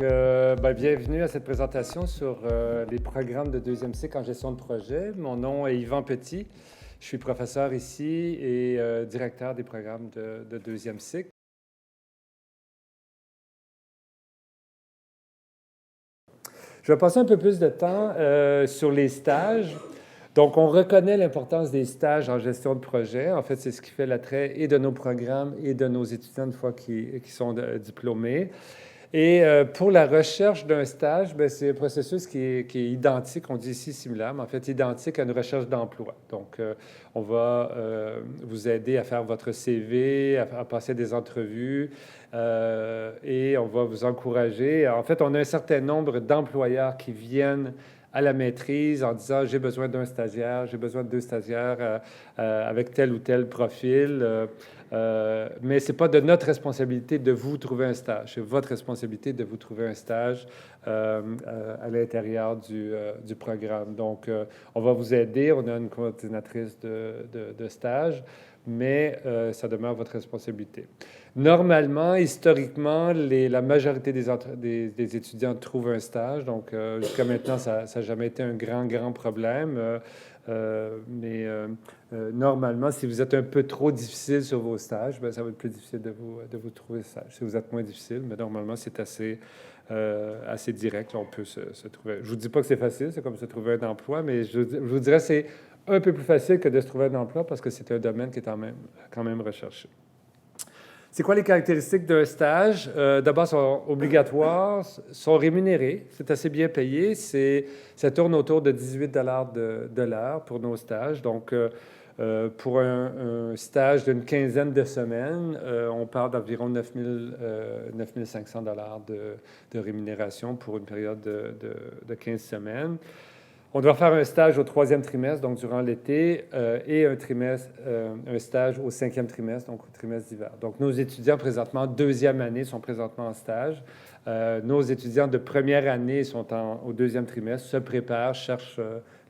Bienvenue à cette présentation sur les programmes de deuxième cycle en gestion de projet. Mon nom est Yvan Petit. Je suis professeur ici et directeur des programmes de deuxième cycle. Je vais passer un peu plus de temps sur les stages. Donc, on reconnaît l'importance des stages en gestion de projet. En fait, c'est ce qui fait l'attrait et de nos programmes et de nos étudiants une fois qu'ils sont diplômés. Et pour la recherche d'un stage, c'est un processus qui est identique, on dit ici similaire, mais en fait identique à une recherche d'emploi. Donc, on va vous aider à faire votre CV, à passer des entrevues et on va vous encourager. En fait, on a un certain nombre d'employeurs qui viennent à la maîtrise en disant j'ai besoin d'un stagiaire, j'ai besoin de 2 stagiaires avec tel ou tel profil. Mais ce n'est pas de notre responsabilité de vous trouver un stage. C'est votre responsabilité de vous trouver un stage à l'intérieur du programme. Donc, on va vous aider. On a une coordinatrice de stage, mais ça demeure votre responsabilité. Normalement, historiquement, la majorité des étudiants trouvent un stage. Donc, jusqu'à maintenant, ça n'a jamais été un grand problème. Normalement, si vous êtes un peu trop difficile sur vos stages, ça va être plus difficile de vous trouver un stage. Si vous êtes moins difficile, mais normalement, c'est assez direct. On peut se trouver. Je ne vous dis pas que c'est facile, c'est comme se trouver un emploi, mais je vous dirais que c'est un peu plus facile que de se trouver un emploi parce que c'est un domaine qui est quand même recherché. C'est quoi les caractéristiques d'un stage? D'abord, sont obligatoires, sont rémunérés, c'est assez bien payé. Ça tourne autour de 18 de l'heure pour nos stages. Donc, pour un stage d'une quinzaine de semaines, on parle d'environ 9 500 de rémunération pour une période de 15 semaines. On doit faire un stage au 3e trimestre, donc durant l'été, et un stage au 5e trimestre, donc au trimestre d'hiver. Donc, nos étudiants présentement en 2e année sont présentement en stage. Nos étudiants de première année sont au 2e trimestre, se préparent, cherchent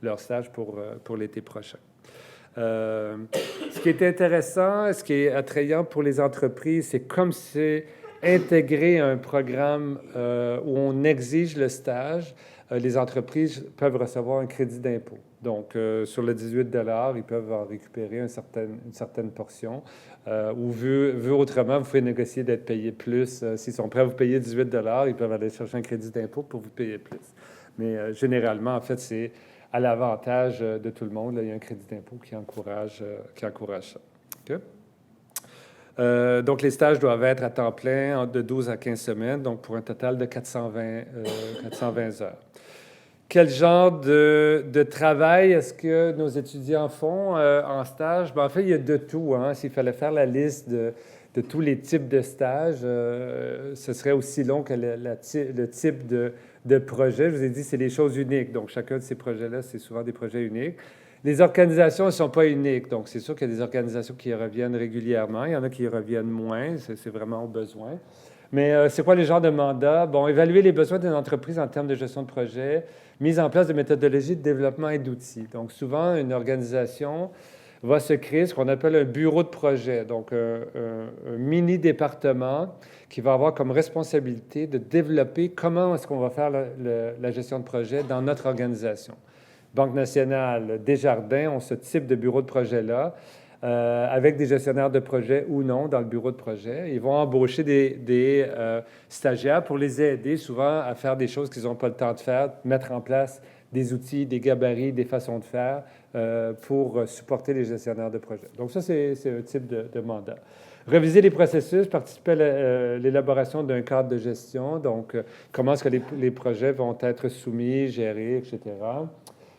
leur stage pour l'été prochain. Ce qui est intéressant, ce qui est attrayant pour les entreprises, c'est comme c'est intégré à un programme où on exige le stage, les entreprises peuvent recevoir un crédit d'impôt. Donc, sur le 18 ils peuvent en récupérer une certaine portion. Ou vu autrement, vous pouvez négocier d'être payé plus. S'ils sont prêts à vous payer 18 ils peuvent aller chercher un crédit d'impôt pour vous payer plus. Mais généralement, en fait, c'est à l'avantage de tout le monde. Là, il y a un crédit d'impôt qui encourage ça. Okay? Donc, les stages doivent être à temps plein de 12 à 15 semaines, donc pour un total de 420 heures. Quel genre de travail est-ce que nos étudiants font en stage? En fait, il y a de tout. S'il fallait faire la liste de tous les types de stages, ce serait aussi long que le type de projet. Je vous ai dit, c'est des choses uniques. Donc, chacun de ces projets-là, c'est souvent des projets uniques. Les organisations ne sont pas uniques. Donc, c'est sûr qu'il y a des organisations qui y reviennent régulièrement. Il y en a qui y reviennent moins. C'est vraiment au besoin. Mais c'est quoi les genres de mandats? Bon, évaluer les besoins d'une entreprise en termes de gestion de projet, mise en place de méthodologies de développement et d'outils. Donc, souvent, une organisation va se créer ce qu'on appelle un bureau de projet, donc un mini-département qui va avoir comme responsabilité de développer comment est-ce qu'on va faire la gestion de projet dans notre organisation. Banque nationale, Desjardins ont ce type de bureau de projet-là, avec des gestionnaires de projet ou non dans le bureau de projet. Ils vont embaucher des stagiaires pour les aider souvent à faire des choses qu'ils n'ont pas le temps de faire, mettre en place des outils, des gabarits, des façons de faire pour supporter les gestionnaires de projet. Donc ça, c'est un type de mandat. Réviser les processus, participer à l'élaboration d'un cadre de gestion, donc comment est-ce que les projets vont être soumis, gérés, etc.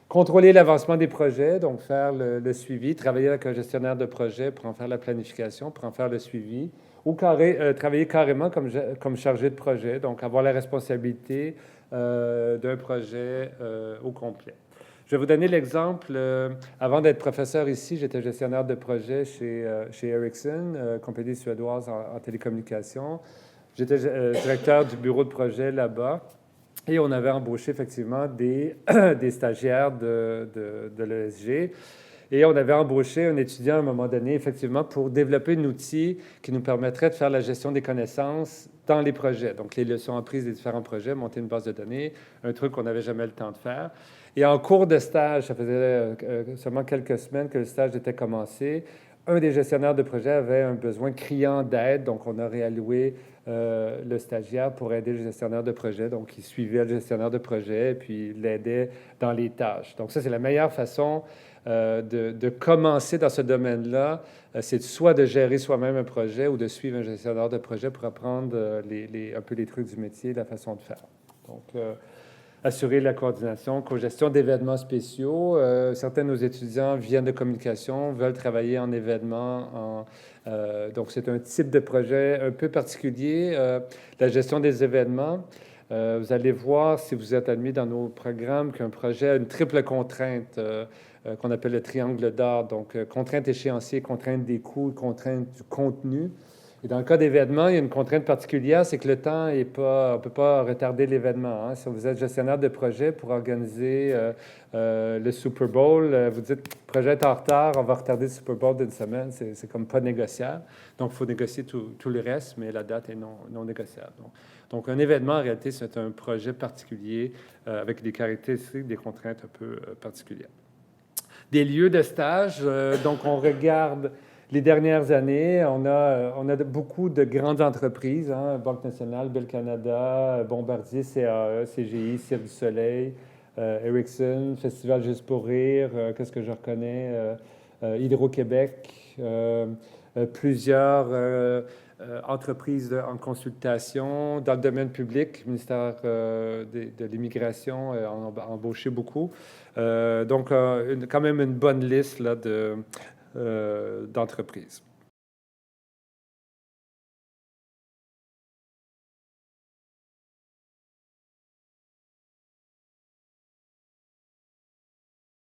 Contrôler l'avancement des projets, donc faire le suivi, travailler avec un gestionnaire de projet pour en faire la planification, pour en faire le suivi, ou travailler carrément comme chargé de projet, donc avoir la responsabilité d'un projet au complet. Je vais vous donner l'exemple. Avant d'être professeur ici, j'étais gestionnaire de projet chez Ericsson, compagnie suédoise en télécommunications. J'étais directeur du bureau de projet là-bas. Et on avait embauché effectivement des stagiaires de l'ESG. Et on avait embauché un étudiant à un moment donné, effectivement, pour développer un outil qui nous permettrait de faire la gestion des connaissances dans les projets. Donc, les leçons apprises des différents projets, monter une base de données, un truc qu'on n'avait jamais le temps de faire. Et en cours de stage, ça faisait seulement quelques semaines que le stage était commencé, un des gestionnaires de projet avait un besoin criant d'aide, donc on a réalloué le stagiaire pour aider le gestionnaire de projet. Donc, il suivait le gestionnaire de projet et puis l'aidait dans les tâches. Donc, ça, c'est la meilleure façon de commencer dans ce domaine-là. C'est soit de gérer soi-même un projet ou de suivre un gestionnaire de projet pour apprendre un peu les trucs du métier, la façon de faire. Donc, assurer la coordination, co-gestion d'événements spéciaux. Certains de nos étudiants viennent de communication, veulent travailler en événements. Donc, c'est un type de projet un peu particulier, la gestion des événements. Vous allez voir, si vous êtes admis dans nos programmes, qu'un projet a une triple contrainte qu'on appelle le triangle d'or. Donc, contrainte échéancier, contrainte des coûts, contrainte du contenu. Et dans le cas d'événement, il y a une contrainte particulière, c'est que le temps est pas, on ne peut pas retarder l'événement. Hein. Si vous êtes gestionnaire de projet pour organiser le Super Bowl, vous dites, le projet est en retard, on va retarder le Super Bowl d'une semaine, c'est comme pas négociable. Donc, il faut négocier tout le reste, mais la date est non négociable. Donc, un événement, en réalité, c'est un projet particulier avec des caractéristiques, des contraintes un peu particulières. Des lieux de stage, donc on regarde les dernières années, on a beaucoup de grandes entreprises, hein, Banque nationale, Bell Canada, Bombardier, CAE, CGI, Cirque du Soleil, Ericsson, Festival Juste pour rire, qu'est-ce que je reconnais, Hydro-Québec, plusieurs entreprises en consultation, dans le domaine public, ministère de l'Immigration a embauché beaucoup. Donc, quand même une bonne liste là, d'entreprises.